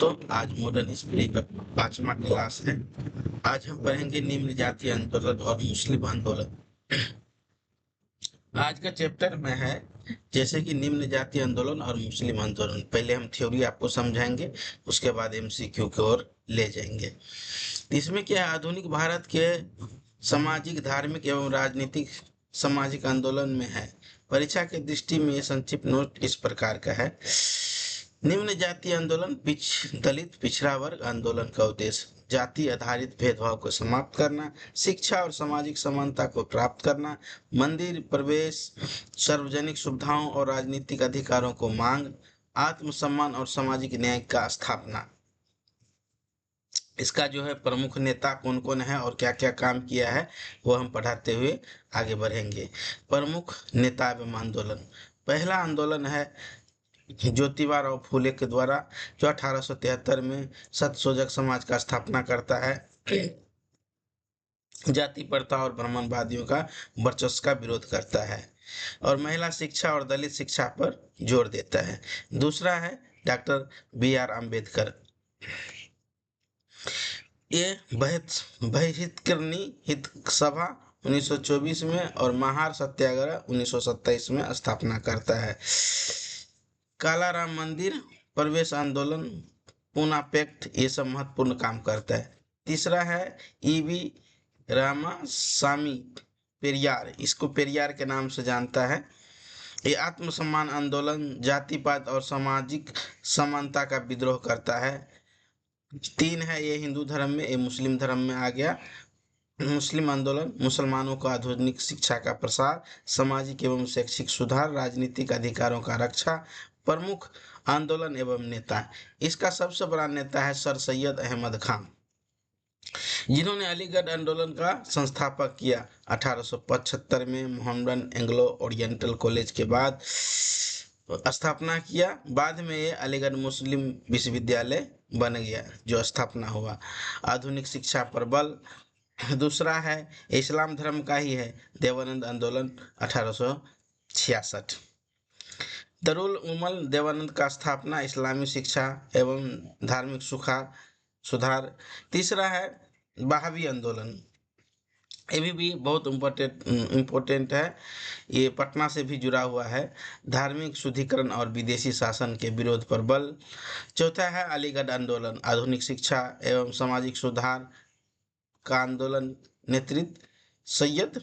तो आज modern history का 5वां क्लास है। आज हम पढ़ेंगे निम्न जातीय आंदोलन और मुस्लिम आंदोलन। आज का चैप्टर में है जैसे कि निम्न जातीय आंदोलन और मुस्लिम आंदोलन। पहले हम थ्योरी आपको समझाएंगे, उसके बाद एमसीक्यू की ओर ले जाएंगे। इसमें क्या है, आधुनिक भारत के सामाजिक, धार्मिक एवं राजनीतिक सामाजिक आंदोलन में है। परीक्षा की दृष्टि में ये संक्षिप्त नोट इस प्रकार का है। निम्न जातीय आंदोलन दलित पिछड़ा वर्ग आंदोलन का उद्देश्य जाति आधारित भेदभाव को समाप्त करना, शिक्षा और सामाजिक समानता को प्राप्त करना, मंदिर प्रवेश, सार्वजनिक सुविधाओं और राजनीतिक अधिकारों को मांग, आत्मसम्मान और सामाजिक न्याय का स्थापना। इसका जो है प्रमुख नेता कौन कौन है और क्या क्या काम किया है वो हम पढ़ाते हुए आगे बढ़ेंगे। प्रमुख नेता एवं आंदोलन। पहला आंदोलन है ज्योतिबा राव फूले के द्वारा, जो 1873 में सत्यशोधक समाज का स्थापना करता है। जाति प्रथा और ब्राह्मणवादियों का वर्चस्व का विरोध करता है और महिला शिक्षा और दलित शिक्षा पर जोर देता है। दूसरा है डॉक्टर BR अम्बेडकर। ये बहिष्करणी हित सभा 1924 में और महार सत्याग्रह 1927 में स्थापना करता है। काला राम मंदिर, प्रवेश आंदोलन, पूना पैक्ट, ये सब महत्वपूर्ण काम करता है। तीसरा है EV रामासामी पेरियार, इसको पेरियार के नाम से जानता है। ये आत्मसम्मान आंदोलन, जातिवाद और सामाजिक समानता का विद्रोह करता है। 3 है ये हिंदू धर्म में, ये मुस्लिम धर्म में आ गया। मुस्लिम आंदोलन, मुसलमानों को आधुनिक शिक्षा का प्रसार, सामाजिक एवं शैक्षिक सुधार, राजनीतिक अधिकारों का रक्षा। प्रमुख आंदोलन एवं नेता। इसका सबसे बड़ा नेता है सर सैयद अहमद खान, जिन्होंने अलीगढ़ आंदोलन का संस्थापक किया। 1875 में मोहम्मडन एंग्लो ओरिएंटल कॉलेज के बाद स्थापना किया। बाद में ये अलीगढ़ मुस्लिम विश्वविद्यालय बन गया, जो स्थापना हुआ। आधुनिक शिक्षा पर बल। दूसरा है इस्लाम धर्म का ही है, देवानंद आंदोलन 1866। दरुल उमल देवानंद का स्थापना, इस्लामी शिक्षा एवं धार्मिक सुधार। तीसरा है बहावी आंदोलन, ये भी बहुत इम्पोर्टेंट है। ये पटना से भी जुड़ा हुआ है। धार्मिक शुद्धिकरण और विदेशी शासन के विरोध पर बल। चौथा है अलीगढ़ आंदोलन, आधुनिक शिक्षा एवं सामाजिक सुधार का आंदोलन, नेतृत्व सैयद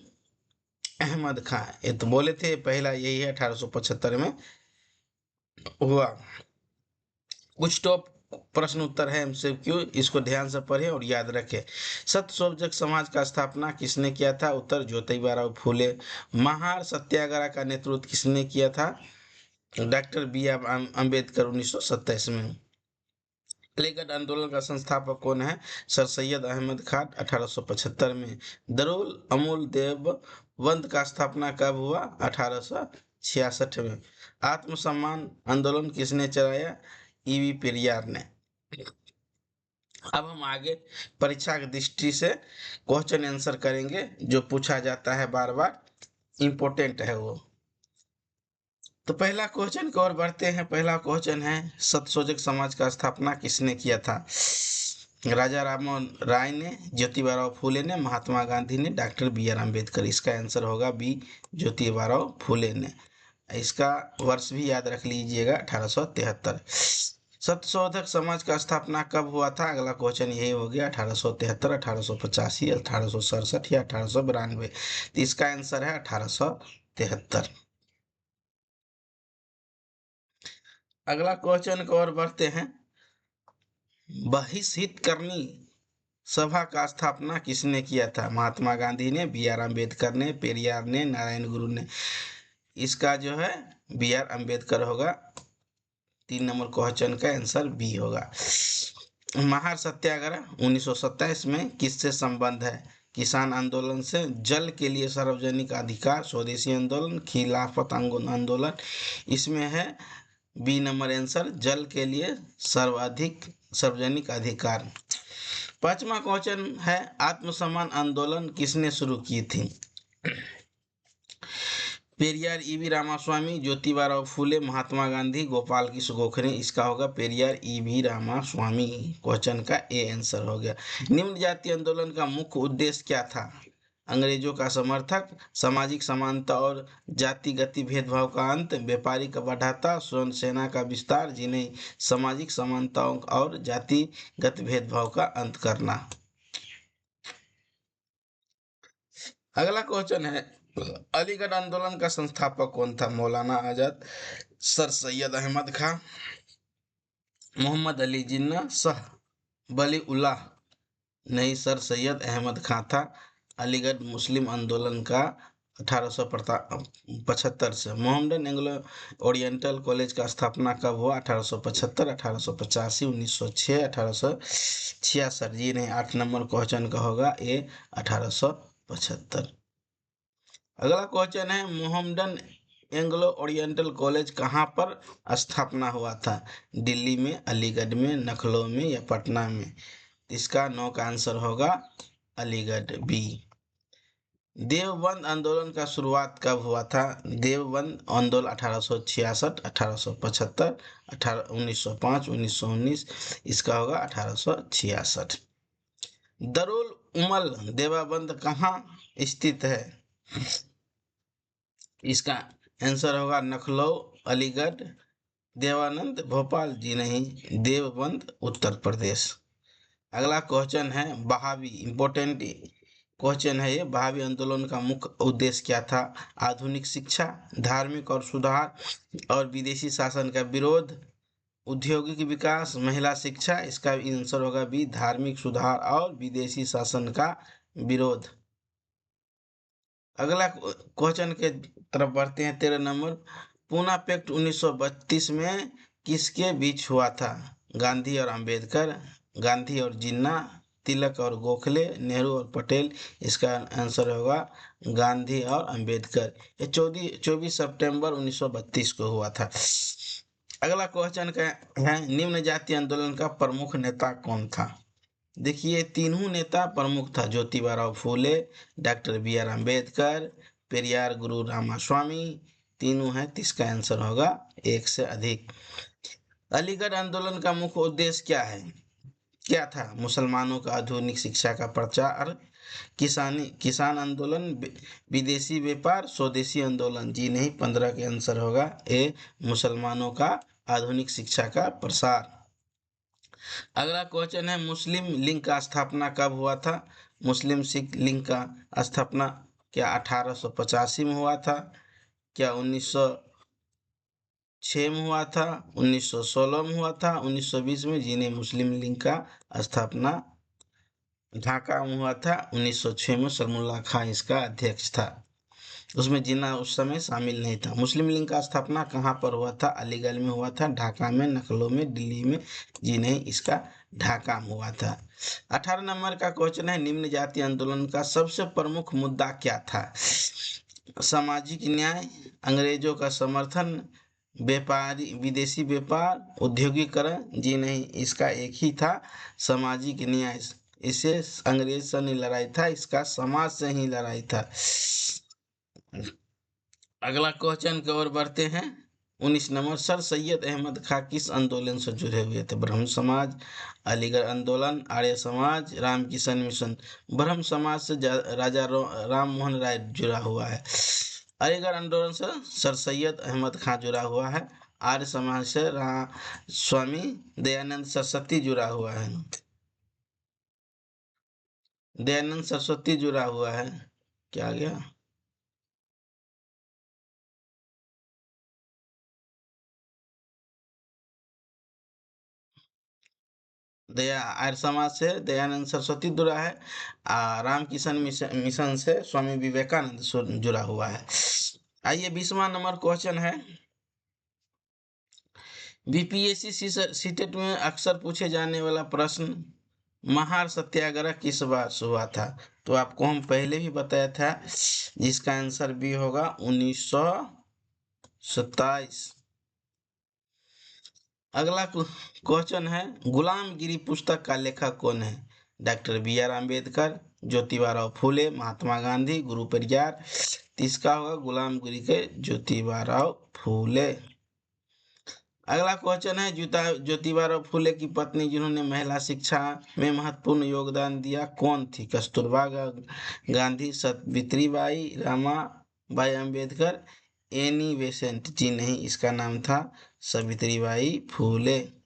अहमद खां। ये तो बोले थे पहला यही है, 1875 में हुआ। कुछ टॉप प्रश्न उत्तर है MCQ, इसको ध्यान से पढ़ें और याद रखें। सत्यशोधक समाज का स्थापना किसने किया था? उत्तर ज्योतिबा राव फूले। महार सत्याग्रह का नेतृत्व किसने किया था? डॉक्टर BR अम्बेडकर 1927 में। अलीगढ़ आंदोलन का संस्थापक कौन है? सर सैयद अहमद खान 1875 में। दरुल अमूल देवबंद का स्थापना कब हुआ? 1866 में। आत्मसम्मान आंदोलन किसने चलाया? EV पेरियार ने। अब हम आगे परीक्षा की दृष्टि से क्वेश्चन आंसर करेंगे, जो पूछा जाता है बार बार, इम्पोर्टेंट है वो। तो पहला क्वेश्चन की ओर बढ़ते हैं। पहला क्वेश्चन है सत्यशोधक समाज का स्थापना किसने किया था? राजा राममोहन राय ने, ज्योतिबा राव फूले ने, महात्मा गांधी ने, डॉक्टर BR अम्बेडकर। इसका आंसर होगा B, ज्योतिबा राव फूले ने। इसका वर्ष भी याद रख लीजिएगा, 1873। सत्यशोधक समाज का स्थापना कब हुआ था? अगला क्वेश्चन यही हो गया, 1873, 1885, 1867 या 1892। तो इसका आंसर है 1873। अगला क्वेश्चन की ओर बढ़ते हैं। बहिष्करणी सभा का स्थापना किसने किया था? महात्मा गांधी ने, BR अम्बेडकर ने, पेरियार ने, नारायण गुरु ने। इसका जो है BR अम्बेडकर होगा। 3 नंबर क्वेश्चन का आंसर B होगा। महार सत्याग्रह 1927 में किससे संबंध है? किसान आंदोलन से। जल के लिए सार्वजनिक अधिकार, स्वदेशी आंदोलन, खिलाफत आंदोलन। इसमें है B नंबर आंसर, जल के लिए सार्वजनिक अधिकार। 5वां क्वेश्चन है आत्मसम्मान आंदोलन किसने शुरू की थी? पेरियार ईवी रामास्वामी, ज्योतिबा फूले, महात्मा गांधी, गोपाल कृष्ण गोखले। इसका होगा पेरियार ईवी रामास्वामी। क्वेश्चन का ए आंसर हो गया। निम्न जातीय आंदोलन का मुख्य उद्देश्य क्या था? अंग्रेजों का समर्थक, सामाजिक समानता और जातिगत भेदभाव का अंत, व्यापारी का बढ़ाता, स्वर्ण सेना का विस्तार, जिन्हें सामाजिक समानताओं और जातिगत भेदभाव का अंत करना। अगला क्वेश्चन है, अलीगढ़ आंदोलन का संस्थापक कौन था? मौलाना आजाद, सर सैयद अहमद खां, मोहम्मद अली जिन्ना, शाह वली उल्लाह। नहीं, सर सैयद अहमद खां था। अलीगढ़ मुस्लिम आंदोलन का 1875 से। मोहम्मदन एंग्लो ओरिएंटल कॉलेज का स्थापना कब हुआ? 1875, 1885, 1906, 1866। जी नहीं, 8 नंबर क्वेश्चन का होगा ए 1875। अगला क्वेश्चन है, मोहम्मदन एंग्लो ओरिएंटल कॉलेज कहाँ पर स्थापना हुआ था? दिल्ली में, अलीगढ़ में, लखनऊ में या पटना में? इसका नो का आंसर होगा अलीगढ़, बी। देवबंद आंदोलन का शुरुआत कब हुआ था? देवबंद आंदोलन 1866, 1875, 1905, 1919। इसका होगा 1866। दरुल उमल देवबंद कहाँ स्थित है? इसका आंसर होगा लखनऊ, अलीगढ़, देवानंद, भोपाल। जी नहीं, देवबंद उत्तर प्रदेश। अगला क्वेश्चन है, बहावी, इंपॉर्टेंट क्वेश्चन है ये। बहावी आंदोलन का मुख्य उद्देश्य क्या था? आधुनिक शिक्षा, धार्मिक और सुधार और विदेशी शासन का विरोध, औद्योगिक विकास, महिला शिक्षा। इसका आंसर होगा बी, धार्मिक सुधार और विदेशी शासन का विरोध। अगला क्वेश्चन के तरफ बढ़ते हैं, 13 नंबर। पूना पैक्ट 1932 में किसके बीच हुआ था? गांधी और अंबेडकर, गांधी और जिन्ना, तिलक और गोखले, नेहरू और पटेल। इसका आंसर होगा गांधी और अंबेडकर। ये 24 सितंबर 1932 को हुआ था। अगला क्वेश्चन का है, निम्न जातीय आंदोलन का प्रमुख नेता कौन था? देखिए, तीनों नेता प्रमुख था, ज्योतिबा फूले, डॉक्टर बी.आर. अम्बेडकर, पेरियार गुरु रामास्वामी। तीनों हैं, इसका आंसर होगा एक से अधिक। अलीगढ़ आंदोलन का मुख्य उद्देश्य क्या था? मुसलमानों का आधुनिक शिक्षा का प्रचार, किसान आंदोलन, विदेशी व्यापार, स्वदेशी आंदोलन। जी नहीं, 15 के आंसर होगा ए, मुसलमानों का आधुनिक शिक्षा का प्रसार। अगला क्वेश्चन है, मुस्लिम लीग का स्थापना कब हुआ था? मुस्लिम सिख लीग का स्थापना क्या 1885 में हुआ था? क्या 1906 में हुआ था? 1916 में हुआ था? 1920 में? जी नहीं, मुस्लिम लीग का स्थापना ढाका में हुआ था। 1906 में सरमुल्ला खां इसका अध्यक्ष था। उसमें जिन्ना उस समय शामिल नहीं था। मुस्लिम लीग का स्थापना कहाँ पर हुआ था? अलीगढ़ में हुआ था, ढाका में, लखनऊ में, दिल्ली में? जी नहीं, इसका ढाका में हुआ था। 18 नंबर का क्वेश्चन है, निम्न जातीय आंदोलन का सबसे प्रमुख मुद्दा क्या था? सामाजिक न्याय, अंग्रेजों का समर्थन, व्यापारी विदेशी व्यापार, औद्योगिकरण? जी नहीं, इसका एक ही था, सामाजिक न्याय। इसे अंग्रेज से नहीं लड़ाई था, इसका समाज से ही लड़ाई था। अगला क्वेश्चन की ओर बढ़ते हैं, 19 नंबर। सर सैयद अहमद खां किस आंदोलन से जुड़े हुए थे? ब्रह्म समाज, अलीगढ़ आंदोलन, आर्य समाज, रामकिशन मिशन। ब्रह्म समाज से राजा राम मोहन राय जुड़ा हुआ है। अलीगढ़ आंदोलन से सर सैयद अहमद खां जुड़ा हुआ है। आर्य समाज से स्वामी दयानंद सरस्वती जुड़ा हुआ है। दयानंद सरस्वती जुड़ा हुआ है। क्या गया? आर्य समाज से दयानंद सरस्वती जुड़ा है। रामकिशन मिशन से स्वामी विवेकानंद जुड़ा हुआ है। आइए, 20वां नंबर क्वेश्चन है, बीपीएससी सीटेट में अक्सर पूछे जाने वाला प्रश्न, महार सत्याग्रह किस वर्ष हुआ था? तो आपको हम पहले भी बताया था, जिसका आंसर भी होगा 1927। अगला क्वेश्चन है, गुलामगिरी पुस्तक का लेखक कौन है? Doctor B R. अम्बेडकर, ज्योतिबा फूले, महात्मा गांधी, गुरु पेरियार। तीसरा होगा गुलाम गिरी के ज्योतिबा फूले। अगला क्वेश्चन है ज्योतिबा फूले की पत्नी जिन्होंने महिला शिक्षा में महत्वपूर्ण योगदान दिया कौन थी? Kasturba Gandhi, Savitri Bai, Ramabai Ambedkar, Annie Besant. जी नहीं, इसका नाम था सावित्री बाई फूले।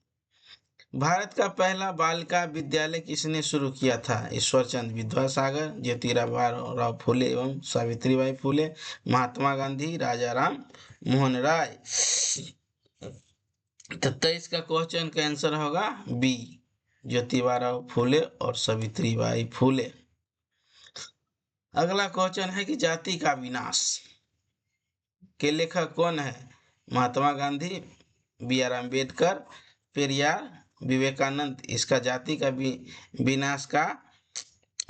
भारत का पहला बालिका विद्यालय किसने शुरू किया था? ईश्वरचंद विद्यासागर, ज्योतिबा फूले एवं सावित्रीबाई फूले, महात्मा गांधी, राजा राम मोहन राय। तो 23 का क्वेश्चन का आंसर होगा बी, ज्योतिबा फूले और सावित्रीबाई फूले। अगला क्वेश्चन है कि जाति का विनाश के लेखक कौन है? महात्मा गांधी, बी आर अम्बेडकर, पेरियार, विवेकानंद। इसका जाति का विनाश का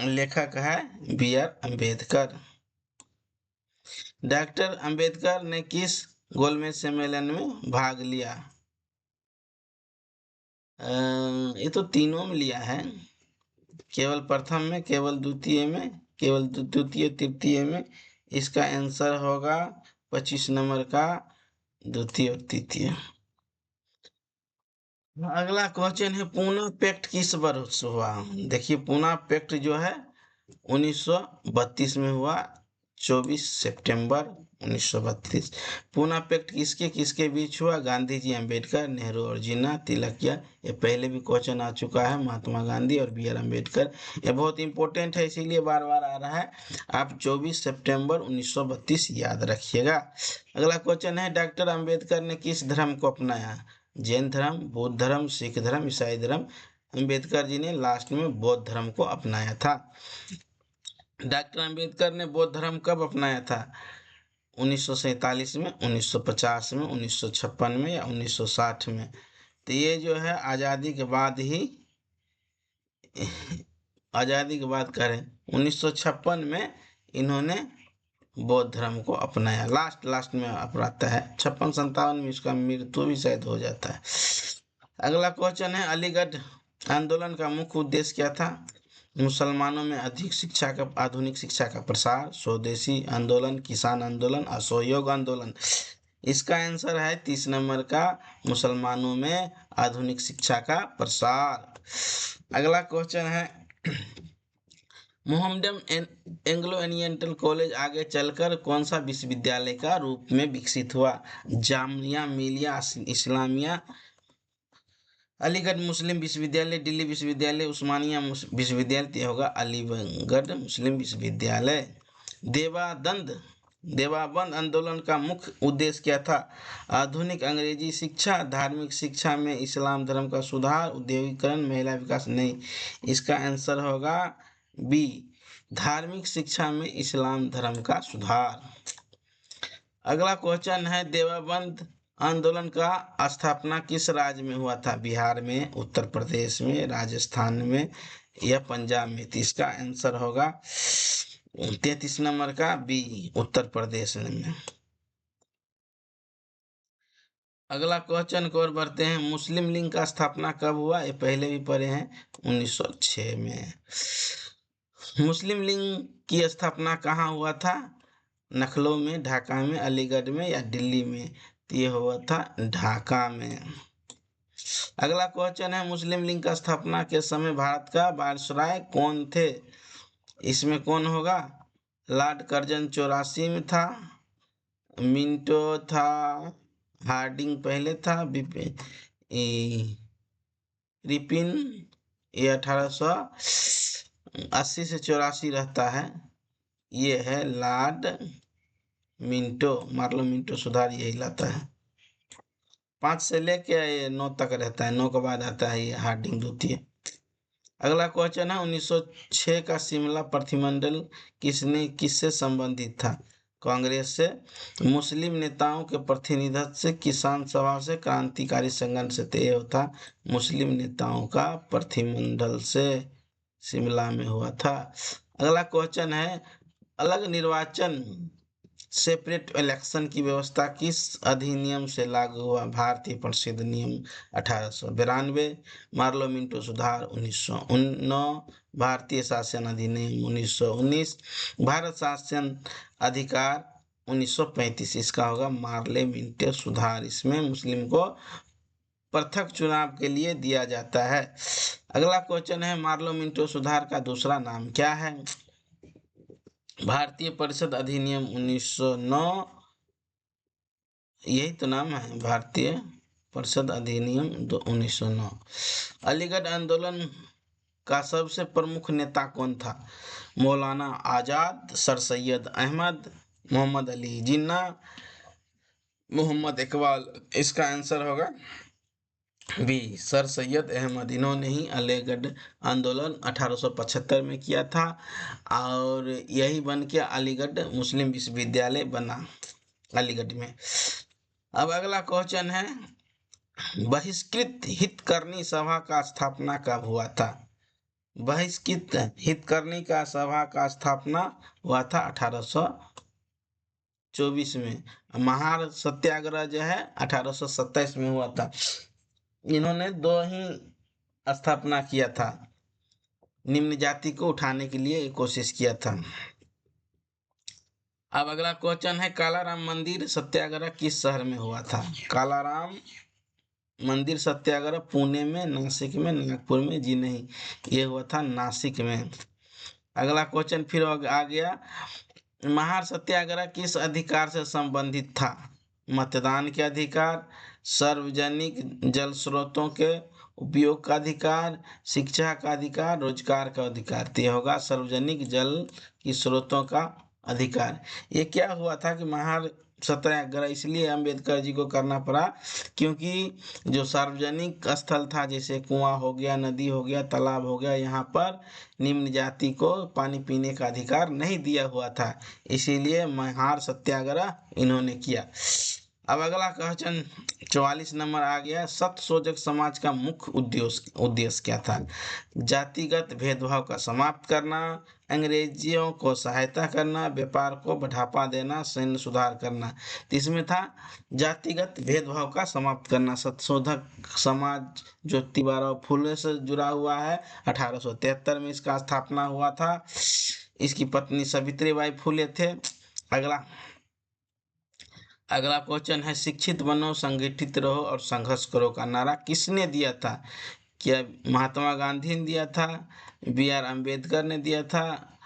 लेखक है बी आर अम्बेडकर। डॉक्टर अम्बेडकर ने किस गोलमेज सम्मेलन में भाग लिया? ये तो तीनों में लिया है, केवल प्रथम में, केवल द्वितीय में, केवल द्वितीय तृतीय में। इसका आंसर होगा 25 नंबर का द्वितीय और तृतीय। अगला क्वेश्चन है पूना पैक्ट किस वर्ष हुआ? देखिए पूना पैक्ट जो है 1932 में हुआ, 24 सितंबर 1932। पूना पैक्ट किसके किसके बीच हुआ? गांधी जी, अम्बेडकर, नेहरू और जिन्ना, तिलकिया। ये पहले भी क्वेश्चन आ चुका है, महात्मा गांधी और बी आर अम्बेडकर। ये बहुत इंपॉर्टेंट है इसीलिए बार बार आ रहा है। आप 24 सितंबर 1932 याद रखिएगा। अगला क्वेश्चन है डॉक्टर अम्बेडकर ने किस धर्म को अपनाया? जैन धर्म, बौद्ध धर्म, सिख धर्म, ईसाई धर्म। अम्बेडकर जी ने लास्ट में बौद्ध धर्म को अपनाया था। डॉक्टर अम्बेडकर ने बौद्ध धर्म कब अपनाया था? 1947 में, 1950 में, 1956 में या 1960 में? तो ये जो है आज़ादी के बाद ही, आज़ादी के बाद करें 1956 में इन्होंने बौद्ध धर्म को अपनाया। लास्ट में अपनाता है, 56-57 में इसका मृत्यु भी शायद हो जाता है। अगला क्वेश्चन है अलीगढ़ आंदोलन का मुख्य उद्देश्य क्या था? मुसलमानों में अधिक शिक्षा का, आधुनिक शिक्षा का प्रसार, स्वदेशी आंदोलन, किसान आंदोलन, असहयोग आंदोलन। इसका आंसर है 30 नंबर का, मुसलमानों में आधुनिक शिक्षा का प्रसार। अगला क्वेश्चन है मोहम्मडन एंग्लो ओरिएंटल कॉलेज आगे चलकर कौन सा विश्वविद्यालय का रूप में विकसित हुआ? जामिया मिलिया इस्लामिया, अलीगढ़ मुस्लिम विश्वविद्यालय, दिल्ली विश्वविद्यालय, उस्मानिया विश्वविद्यालय। होगा अलीगढ़ मुस्लिम विश्वविद्यालय। देवाबंद आंदोलन का मुख्य उद्देश्य क्या था? आधुनिक अंग्रेजी शिक्षा, धार्मिक शिक्षा में इस्लाम धर्म का सुधार, औद्योगिकरण, महिला विकास। नहीं, इसका आंसर होगा बी, धार्मिक शिक्षा में इस्लाम धर्म का सुधार। अगला क्वेश्चन है देवाबंद आंदोलन का स्थापना किस राज्य में हुआ था? बिहार में, उत्तर प्रदेश में, राजस्थान में या पंजाब में? तो इसका आंसर होगा 33 नंबर का बी, उत्तर प्रदेश में। अगला क्वेश्चन की ओर बढ़ते हैं, मुस्लिम लीग का स्थापना कब हुआ? ये पहले भी पढ़े हैं, 1906 में। मुस्लिम लीग की स्थापना कहाँ हुआ था? लखनऊ में, ढाका में, अलीगढ़ में या दिल्ली में? तो ये हुआ था ढाका में। अगला क्वेश्चन है मुस्लिम लीग का स्थापना के समय भारत का वायसराय कौन थे? इसमें कौन होगा? लॉर्ड कर्जन 84 में था, मिंटो था, हार्डिंग पहले था, रिपिन ये 1880 से 84 रहता है। ये है लॉर्ड मिंटो, मार्लो मिंटो सुधार यही लाता है। 5 से लेके 9 तक रहता है, 9 के बाद आता है ये हार्डिंग द्वितीय। अगला क्वेश्चन है 1906 का शिमला प्रतिनिधिमंडल किससे संबंधित था? कांग्रेस से, मुस्लिम नेताओं के प्रतिनिधित्व से, किसान सभा से, क्रांतिकारी संगठन से? तय होता मुस्लिम नेताओं का प्रतिनिधिमंडल से शिमला में हुआ था। अगला क्वेश्चन है अलग निर्वाचन सेपरेट इलेक्शन की व्यवस्था किस अधिनियम से लागू हुआ? भारतीय प्रसिद्ध नियम 1892, मार्लो मिंटो सुधार 1909, भारतीय शासन अधिनियम 1919, भारत शासन अधिकार 1935। इसका होगा मार्ले मिंटो सुधार। इसमें मुस्लिम को पृथक चुनाव के लिए दिया जाता है। अगला क्वेश्चन है मार्लो मिंटो सुधार का दूसरा नाम क्या है? भारतीय परिषद अधिनियम 1909, यही तो नाम है, भारतीय परिषद अधिनियम 1909। अलीगढ़ आंदोलन का सबसे प्रमुख नेता कौन था? मौलाना आजाद, सर सैयद अहमद, मोहम्मद अली जिन्ना, मोहम्मद इकबाल। इसका आंसर होगा बी, सर सैयद अहमद। इन्होंने ही अलीगढ़ आंदोलन 1875 में किया था और यही बन के अलीगढ़ मुस्लिम विश्वविद्यालय बना अलीगढ़ में। अब अगला क्वेश्चन है बहिष्कृत हितकर्णी सभा का स्थापना कब हुआ था? बहिष्कृत हितकर्णी का सभा का स्थापना हुआ था 1824 में। महार सत्याग्रह जो है 1827 में हुआ था। इन्होंने दो ही स्थापना किया था, निम्न जाति को उठाने के लिए कोशिश किया था। अब अगला क्वेश्चन है कालाराम मंदिर सत्याग्रह किस शहर में हुआ था? कालाराम मंदिर सत्याग्रह पुणे में, नासिक में, नागपुर में? जी नहीं, ये हुआ था नासिक में। अगला क्वेश्चन फिर आ गया महार सत्याग्रह किस अधिकार से संबंधित था? मतदान के अधिकार, सार्वजनिक जल स्रोतों के उपयोग का अधिकार, शिक्षा का अधिकार, रोजगार का अधिकार। तो यह होगा सार्वजनिक जल की स्रोतों का अधिकार। ये क्या हुआ था कि महार सत्याग्रह इसलिए अंबेडकर जी को करना पड़ा क्योंकि जो सार्वजनिक स्थल था जैसे कुआं हो गया, नदी हो गया, तालाब हो गया, यहाँ पर निम्न जाति को पानी पीने का अधिकार नहीं दिया हुआ था, इसीलिए महार सत्याग्रह इन्होंने किया। अब अगला क्वेश्चन 44 नंबर आ गया सत्यशोधक समाज का मुख्य उद्देश्य क्या था? जातिगत भेदभाव का समाप्त करना, अंग्रेजियों को सहायता करना, व्यापार को बढ़ावा देना, सैन्य सुधार करना। तो इसमें था जातिगत भेदभाव का समाप्त करना। सत्यशोधक समाज ज्योतिबाराव फुले से जुड़ा हुआ है, 1873 में इसका स्थापना हुआ था। इसकी पत्नी सावित्रीबाई फुले थे। अगला क्वेश्चन है शिक्षित बनो, संगठित रहो और संघर्ष करो का नारा किसने दिया था? क्या महात्मा गांधी ने दिया था, बी.आर. अम्बेडकर ने दिया था,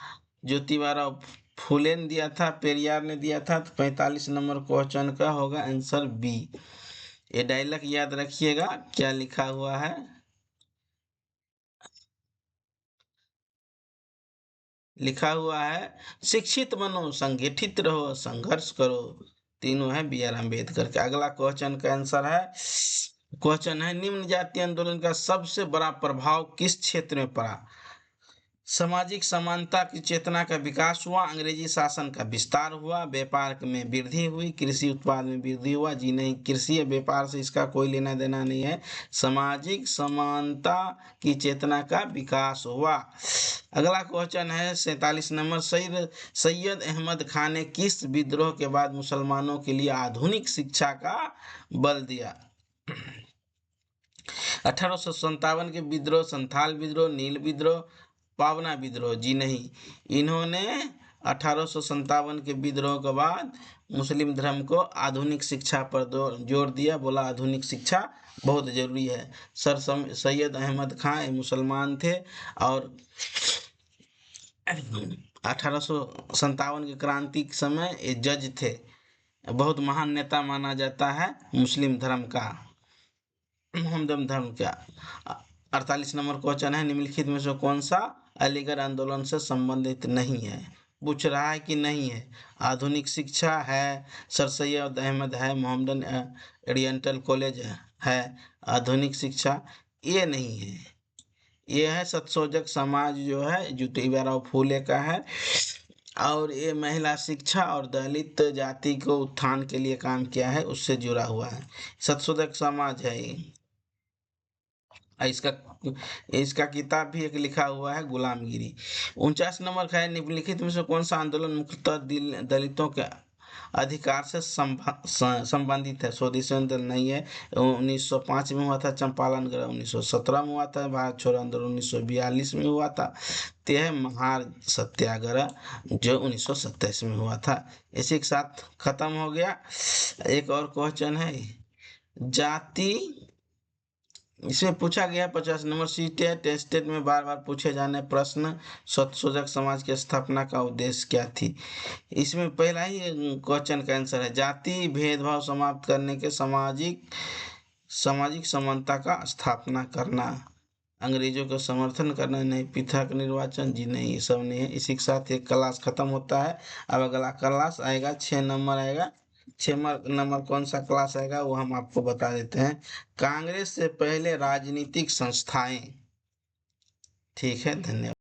ज्योतिबाराव फुले ने दिया था, पेरियार ने दिया था? तो 45 नंबर क्वेश्चन का होगा आंसर बी। ये डायलॉग याद रखिएगा क्या लिखा हुआ है। लिखा हुआ है शिक्षित बनो, संगठित रहो, संघर्ष करो। तीनों है बी.आर. अम्बेडकर के। अगला क्वेश्चन का आंसर है क्वेश्चन है निम्न जातीय आंदोलन का सबसे बड़ा प्रभाव किस क्षेत्र में पड़ा? सामाजिक समानता की चेतना का विकास हुआ, अंग्रेजी शासन का विस्तार हुआ, व्यापार में वृद्धि हुई, कृषि उत्पाद में वृद्धि हुआ? जी नहीं, कृषि या व्यापार से इसका कोई लेना देना नहीं है। सामाजिक समानता की चेतना का विकास हुआ। अगला क्वेश्चन है 47 नंबर सैयद अहमद खान ने किस विद्रोह के बाद मुसलमानों के लिए आधुनिक शिक्षा का बल दिया? 1857 के विद्रोह, संथाल विद्रोह, नील विद्रोह, पावना विद्रोह? जी नहीं, इन्होंने 1857 के विद्रोह के बाद मुस्लिम धर्म को आधुनिक शिक्षा पर जोर दिया, बोला आधुनिक शिक्षा बहुत जरूरी है। सर सैयद अहमद खान मुसलमान थे और 1857 के क्रांति के समय ये जज थे, बहुत महान नेता माना जाता है मुस्लिम धर्म का, मोहम्मदन धर्म का। 48 नंबर क्वेश्चन है निम्नलिखित में से कौन सा अलीगढ़ आंदोलन से संबंधित नहीं है? पूछ रहा है कि नहीं है। आधुनिक शिक्षा है, सर सैयद अहमद है, मोहम्मदन ओरिएंटल कॉलेज है। आधुनिक शिक्षा ये नहीं है, ये है सत्यशोधक समाज जो है ज्योतिबाराव फूले का है और ये महिला शिक्षा और दलित जाति को उत्थान के लिए काम किया है, उससे जुड़ा हुआ है। सत्यशोधक समाज है ये। इसका इसका किताब भी एक लिखा हुआ है गुलामगिरी। 49 नंबर का है निम्नलिखित में से कौन सा आंदोलन मुख्यतः दलितों के अधिकार से संबंधित है। स्वदेशी आंदोलन नहीं है, 1905 में हुआ था। चंपारण गृह 1917 में हुआ था। भारत छोड़ो आंदोलन 1942 में हुआ था। तो यह महार सत्याग्रह जो 1927 में हुआ था। इसी के साथ खत्म हो गया। एक और क्वेश्चन है, जाति, इसमें पूछा गया 50 नंबर टेस्टेड में बार बार पूछे जाने प्रश्न, सत्यशोधक समाज की स्थापना का उद्देश्य क्या थी। इसमें पहला ही क्वेश्चन का आंसर है, जाति भेदभाव समाप्त करने के सामाजिक समानता का स्थापना करना। अंग्रेजों का समर्थन करना नहीं, पृथक निर्वाचन जी नहीं, ये सब नहीं है। इसी के साथ एक क्लास खत्म होता है। अब अगला क्लास आएगा 6 नंबर आएगा। 6 नंबर कौन सा क्लास आएगा वो हम आपको बता देते हैं। कांग्रेस से पहले राजनीतिक संस्थाएं। ठीक है, धन्यवाद।